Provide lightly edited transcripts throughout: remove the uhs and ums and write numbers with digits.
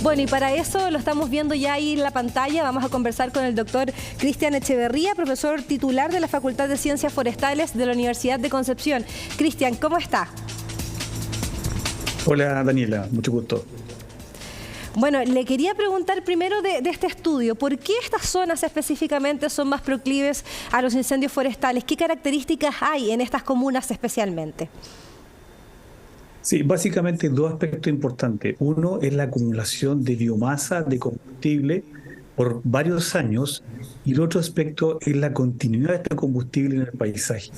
Bueno, y para eso lo estamos viendo ya ahí en la pantalla. Vamos a conversar con el doctor Cristian Echeverría, profesor titular de la Facultad de Ciencias Forestales de la Universidad de Concepción. Cristian, ¿cómo está? Hola Daniela, mucho gusto. Bueno, le quería preguntar primero de este estudio, ¿por qué estas zonas específicamente son más proclives a los incendios forestales? ¿Qué características hay en estas comunas especialmente? Sí, básicamente dos aspectos importantes. Uno es la acumulación de biomasa, de combustible por varios años, y el otro aspecto es la continuidad de este combustible en el paisaje.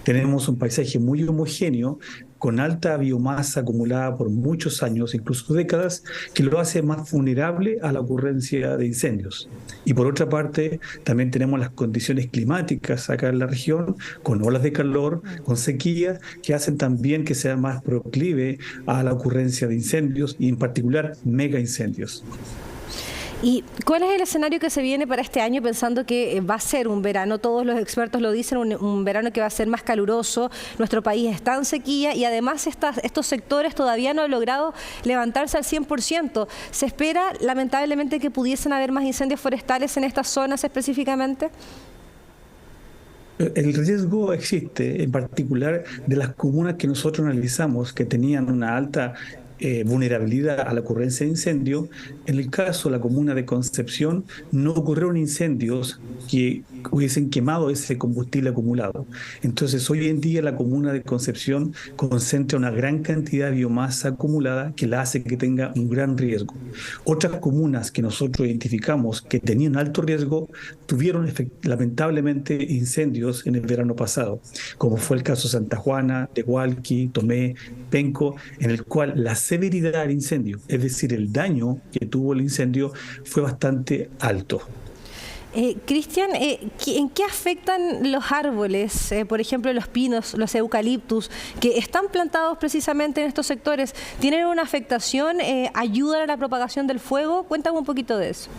Tenemos un paisaje muy homogéneo, con alta biomasa acumulada por muchos años, incluso décadas, que lo hace más vulnerable a la ocurrencia de incendios. Y por otra parte, también tenemos las condiciones climáticas acá en la región, con olas de calor, con sequía, que hacen también que sea más proclive a la ocurrencia de incendios y en particular mega incendios. ¿Y cuál es el escenario que se viene para este año, pensando que va a ser un verano? Todos los expertos lo dicen, un verano que va a ser más caluroso. Nuestro país está en sequía y además estos sectores todavía no han logrado levantarse al 100%. ¿Se espera, lamentablemente, que pudiesen haber más incendios forestales en estas zonas específicamente? El riesgo existe, en particular de las comunas que nosotros analizamos, que tenían una alta vulnerabilidad a la ocurrencia de incendio. En el caso de la comuna de Concepción, no ocurrieron incendios que hubiesen quemado ese combustible acumulado. Entonces, hoy en día la comuna de Concepción concentra una gran cantidad de biomasa acumulada que la hace que tenga un gran riesgo. Otras comunas que nosotros identificamos que tenían alto riesgo tuvieron lamentablemente incendios en el verano pasado, como fue el caso de Santa Juana, Tehualqui, Tomé, Penco, en el cual la severidad del incendio, es decir, el daño que tuvo el incendio, fue bastante alto. Cristian, ¿en qué afectan los árboles, por ejemplo los pinos, los eucaliptus, que están plantados precisamente en estos sectores? ¿Tienen una afectación? ¿Ayudan a la propagación del fuego? Cuéntame un poquito de eso.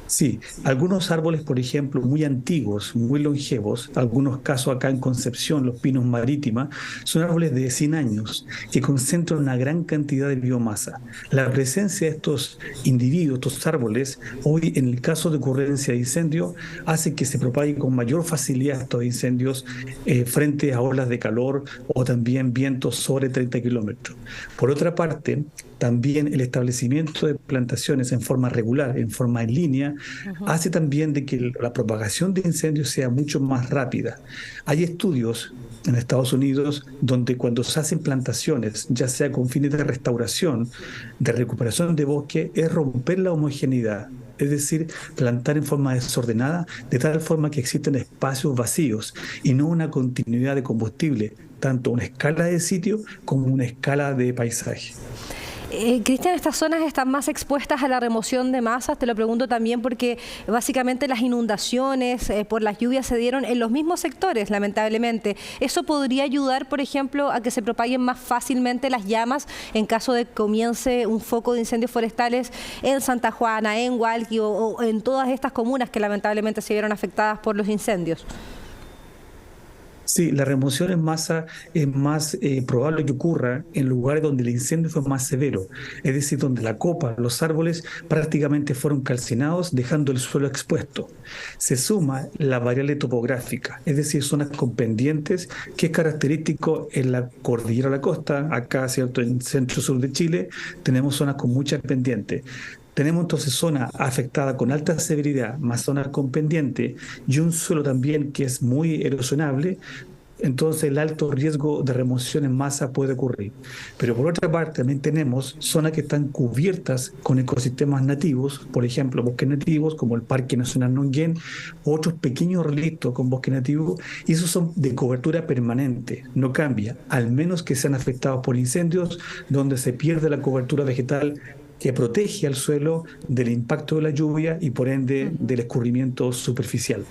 Sí, algunos árboles, por ejemplo, muy antiguos, muy longevos, algunos casos acá en Concepción, los pinos marítima, son árboles de 100 años que concentran una gran cantidad de biomasa. La presencia de estos individuos, estos árboles, hoy en el caso de ocurrencia de incendio, hace que se propaguen con mayor facilidad estos incendios frente a olas de calor o también vientos sobre 30 kilómetros. Por otra parte, también el establecimiento de plantaciones en forma regular, en forma en línea, hace también de que la propagación de incendios sea mucho más rápida. Hay estudios en Estados Unidos donde cuando se hacen plantaciones, ya sea con fines de restauración, de recuperación de bosque, es romper la homogeneidad. Es decir, plantar en forma desordenada, de tal forma que existen espacios vacíos y no una continuidad de combustible, tanto una escala de sitio como una escala de paisaje. Cristian, estas zonas están más expuestas a la remoción de masas, te lo pregunto también porque básicamente las inundaciones por las lluvias se dieron en los mismos sectores, lamentablemente. ¿Eso podría ayudar, por ejemplo, a que se propaguen más fácilmente las llamas en caso de que comience un foco de incendios forestales en Santa Juana, en Hualqui o en todas estas comunas que lamentablemente se vieron afectadas por los incendios? Sí, la remoción en masa es más probable que ocurra en lugares donde el incendio fue más severo, es decir, donde la copa, los árboles prácticamente fueron calcinados, dejando el suelo expuesto. Se suma la variable topográfica, es decir, zonas con pendientes, que es característico en la cordillera de la costa, acá, ¿cierto?, en centro-sur de Chile, tenemos zonas con muchas pendientes. Tenemos entonces zona afectada con alta severidad, más zonas con pendiente y un suelo también que es muy erosionable. Entonces el alto riesgo de remoción en masa puede ocurrir. Pero por otra parte también tenemos zonas que están cubiertas con ecosistemas nativos, por ejemplo bosques nativos como el Parque Nacional Nonguén, otros pequeños relictos con bosque nativo, y esos son de cobertura permanente, no cambia, al menos que sean afectados por incendios donde se pierde la cobertura vegetal que protege al suelo del impacto de la lluvia y por ende del escurrimiento superficial.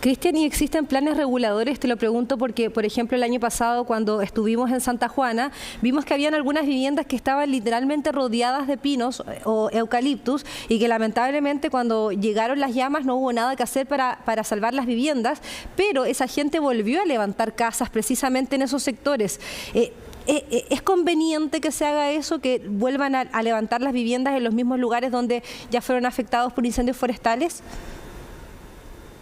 Cristian, ¿y existen planes reguladores? Te lo pregunto porque, por ejemplo, el año pasado cuando estuvimos en Santa Juana, vimos que habían algunas viviendas que estaban literalmente rodeadas de pinos o eucaliptus y que lamentablemente cuando llegaron las llamas no hubo nada que hacer para salvar las viviendas, pero esa gente volvió a levantar casas precisamente en esos sectores. ¿Es conveniente que se haga eso, que vuelvan a levantar las viviendas en los mismos lugares donde ya fueron afectados por incendios forestales?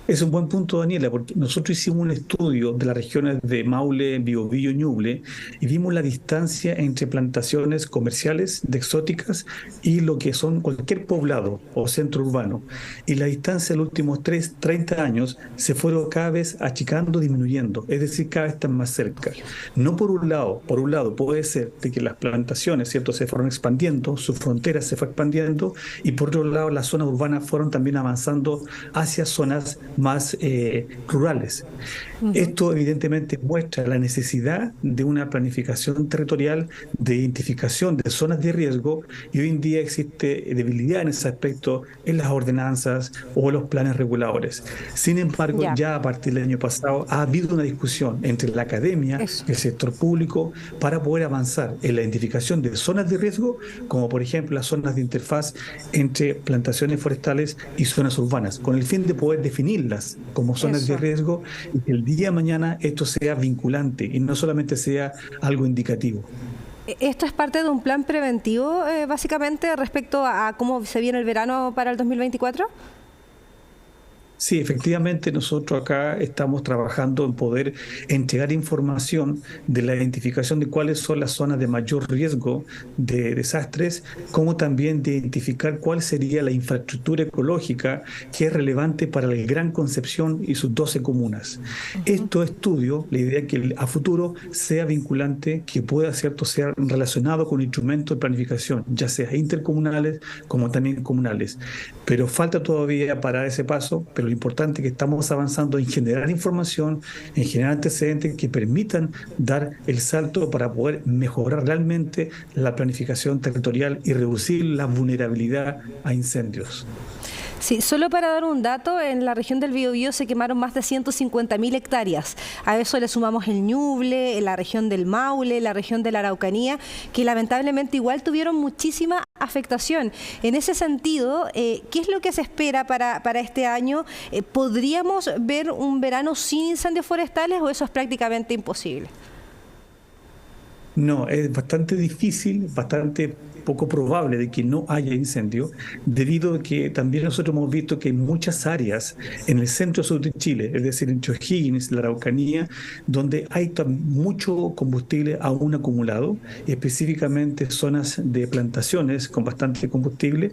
Es un buen punto, Daniela, porque nosotros hicimos un estudio de las regiones de Maule, Biobío y Ñuble y vimos la distancia entre plantaciones comerciales de exóticas y lo que son cualquier poblado o centro urbano. Y la distancia en los últimos 30 años se fueron cada vez achicando, disminuyendo, es decir, cada vez están más cerca. No por un lado puede ser de que las plantaciones, ¿cierto?, se fueron expandiendo, su frontera se fue expandiendo y por otro lado las zonas urbanas fueron también avanzando hacia zonas más rurales. Esto evidentemente muestra la necesidad de una planificación territorial, de identificación de zonas de riesgo, y hoy en día existe debilidad en ese aspecto en las ordenanzas o los planes reguladores. Sin embargo, ya a partir del año pasado ha habido una discusión entre la academia y el sector público para poder avanzar en la identificación de zonas de riesgo, como por ejemplo las zonas de interfaz entre plantaciones forestales y zonas urbanas, con el fin de poder definirlas como zonas de riesgo y que el día de mañana esto sea vinculante y no solamente sea algo indicativo. ¿Esto es parte de un plan preventivo, básicamente, respecto a cómo se viene el verano para el 2024? Sí, efectivamente nosotros acá estamos trabajando en poder entregar información de la identificación de cuáles son las zonas de mayor riesgo de desastres, como también de identificar cuál sería la infraestructura ecológica que es relevante para la Gran Concepción y sus 12 comunas. Estos estudios, la idea es que a futuro sea vinculante, que pueda, ¿cierto?, ser relacionado con instrumentos de planificación, ya sea intercomunales como también comunales. Pero falta todavía para ese paso, pero lo importante es que estamos avanzando en generar información, en generar antecedentes que permitan dar el salto para poder mejorar realmente la planificación territorial y reducir la vulnerabilidad a incendios. Sí, solo para dar un dato, en la región del Biobío se quemaron más de 150.000 hectáreas. A eso le sumamos el Ñuble, en la región del Maule, la región de la Araucanía, que lamentablemente igual tuvieron muchísima afectación. En ese sentido, ¿qué es lo que se espera para este año? ¿Podríamos ver un verano sin incendios forestales o eso es prácticamente imposible? No, es bastante difícil, bastante poco probable de que no haya incendio, debido a que también nosotros hemos visto que hay muchas áreas en el centro-sur de Chile, es decir, entre O'Higgins, la Araucanía, donde hay mucho combustible aún acumulado, específicamente zonas de plantaciones con bastante combustible,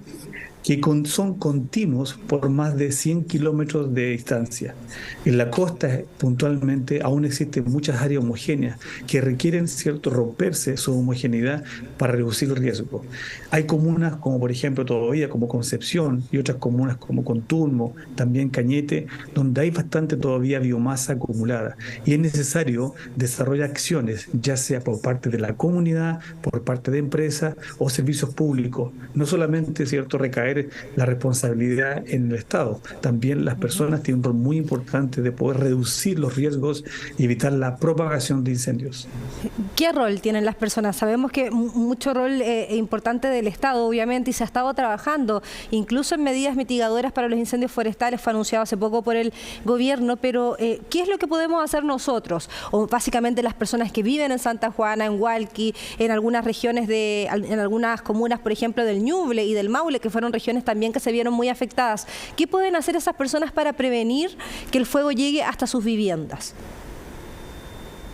que son continuos por más de 100 kilómetros de distancia. En la costa, puntualmente, aún existen muchas áreas homogéneas que requieren, cierto, romperse su homogeneidad para reducir el riesgo. Hay comunas como, por ejemplo, todavía como Concepción y otras comunas como Contulmo, también Cañete, donde hay bastante todavía biomasa acumulada y es necesario desarrollar acciones, ya sea por parte de la comunidad, por parte de empresas o servicios públicos. No solamente, cierto, recaer la responsabilidad en el Estado. También las personas tienen un rol muy importante de poder reducir los riesgos y evitar la propagación de incendios. ¿Qué rol tienen las personas? Sabemos que mucho rol importante del Estado, obviamente, y se ha estado trabajando, incluso en medidas mitigadoras para los incendios forestales, fue anunciado hace poco por el gobierno, pero ¿qué es lo que podemos hacer nosotros? O básicamente las personas que viven en Santa Juana, en Hualqui, en algunas regiones, en algunas comunas, por ejemplo, del Ñuble y del Maule, que fueron regiones también que se vieron muy afectadas. ¿Qué pueden hacer esas personas para prevenir que el fuego llegue hasta sus viviendas?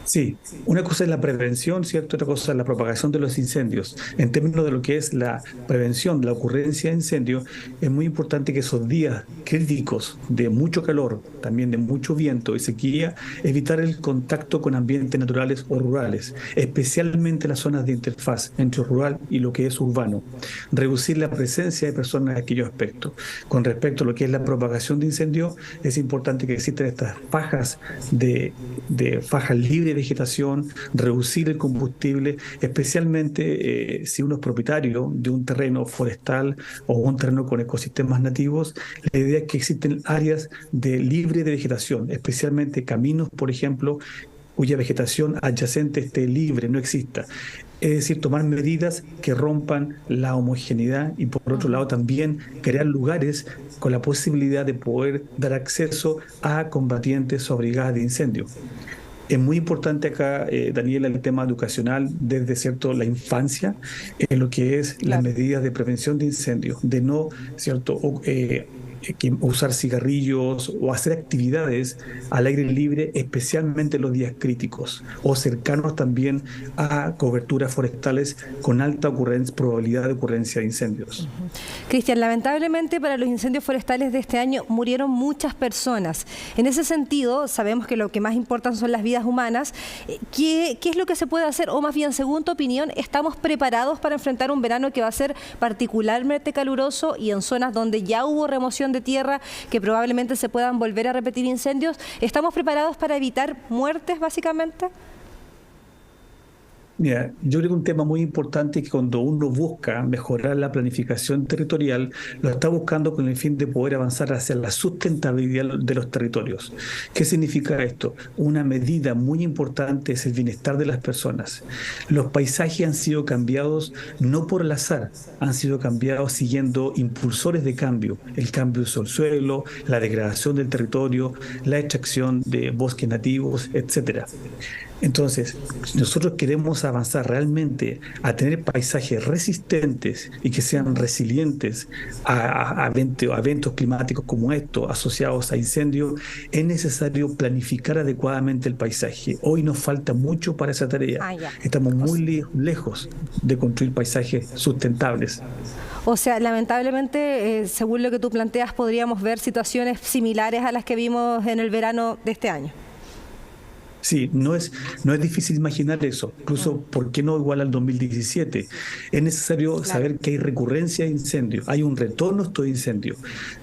Sí, una cosa es la prevención, ¿cierto? Otra cosa es la propagación de los incendios. En términos de lo que es la prevención de la ocurrencia de incendios, es muy importante que esos días críticos de mucho calor, también de mucho viento y sequía, evitar el contacto con ambientes naturales o rurales, especialmente las zonas de interfaz entre rural y lo que es urbano. Reducir la presencia de personas en aquellos aspectos. Con respecto a lo que es la propagación de incendios, es importante que existan estas fajas fajas libres de vegetación, reducir el combustible, especialmente si uno es propietario de un terreno forestal o un terreno con ecosistemas nativos. La idea es que existen áreas libre de vegetación, especialmente caminos, por ejemplo, cuya vegetación adyacente esté libre, no exista. Es decir, tomar medidas que rompan la homogeneidad y, por otro lado, también crear lugares con la posibilidad de poder dar acceso a combatientes o brigadas de incendio. Es muy importante acá, Daniela, el tema educacional desde cierto la infancia, en lo que es las Claro. medidas de prevención de incendios, de no cierto que usar cigarrillos o hacer actividades al aire libre, especialmente en los días críticos o cercanos también a coberturas forestales con alta probabilidad de ocurrencia de incendios. Cristian, lamentablemente para los incendios forestales de este año murieron muchas personas. En ese sentido, sabemos que lo que más importan son las vidas humanas. ¿Qué es lo que se puede hacer? O más bien, según tu opinión, ¿estamos preparados para enfrentar un verano que va a ser particularmente caluroso y en zonas donde ya hubo remoción de tierra, que probablemente se puedan volver a repetir incendios? ¿Estamos preparados para evitar muertes, básicamente? Mira, yo creo que un tema muy importante es que cuando uno busca mejorar la planificación territorial, lo está buscando con el fin de poder avanzar hacia la sustentabilidad de los territorios. ¿Qué significa esto? Una medida muy importante es el bienestar de las personas. Los paisajes han sido cambiados no por el azar, han sido cambiados siguiendo impulsores de cambio, el cambio del suelo, la degradación del territorio, la extracción de bosques nativos, etcétera. Entonces, si nosotros queremos avanzar realmente a tener paisajes resistentes y que sean resilientes a eventos climáticos como estos asociados a incendios, es necesario planificar adecuadamente el paisaje. Hoy nos falta mucho para esa tarea. Ya. Estamos muy lejos de construir paisajes sustentables. O sea, lamentablemente, según lo que tú planteas, podríamos ver situaciones similares a las que vimos en el verano de este año. Sí, no es difícil imaginar eso. Incluso, ¿por qué no igual al 2017? Es necesario saber que hay recurrencia de incendios, hay un retorno a estos incendios.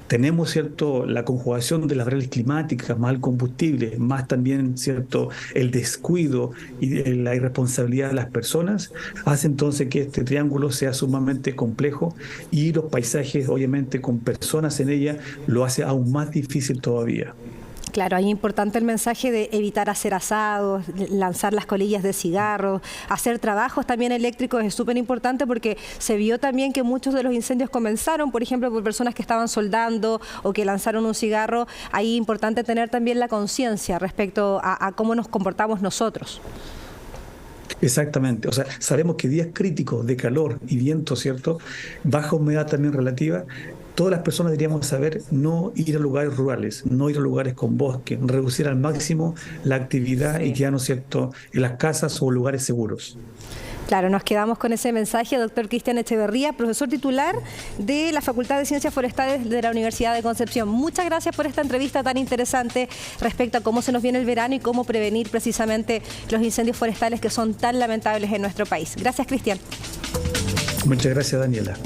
Tenemos, ¿cierto?, la conjugación de las variables climáticas, más el combustible, más también, ¿cierto?, el descuido y la irresponsabilidad de las personas, hace entonces que este triángulo sea sumamente complejo y los paisajes, obviamente, con personas en ella, lo hace aún más difícil todavía. Claro, ahí es importante el mensaje de evitar hacer asados, lanzar las colillas de cigarros, hacer trabajos también eléctricos es súper importante porque se vio también que muchos de los incendios comenzaron, por ejemplo, por personas que estaban soldando o que lanzaron un cigarro. Ahí es importante tener también la conciencia respecto a cómo nos comportamos nosotros. Exactamente, o sea, sabemos que días críticos de calor y viento, ¿cierto? Baja humedad también relativa, todas las personas deberíamos saber no ir a lugares rurales, no ir a lugares con bosque, reducir al máximo la actividad y quedarnos, ¿cierto?, en las casas o lugares seguros. Claro, nos quedamos con ese mensaje, doctor Cristian Echeverría, profesor titular de la Facultad de Ciencias Forestales de la Universidad de Concepción. Muchas gracias por esta entrevista tan interesante respecto a cómo se nos viene el verano y cómo prevenir precisamente los incendios forestales que son tan lamentables en nuestro país. Gracias, Cristian. Muchas gracias, Daniela.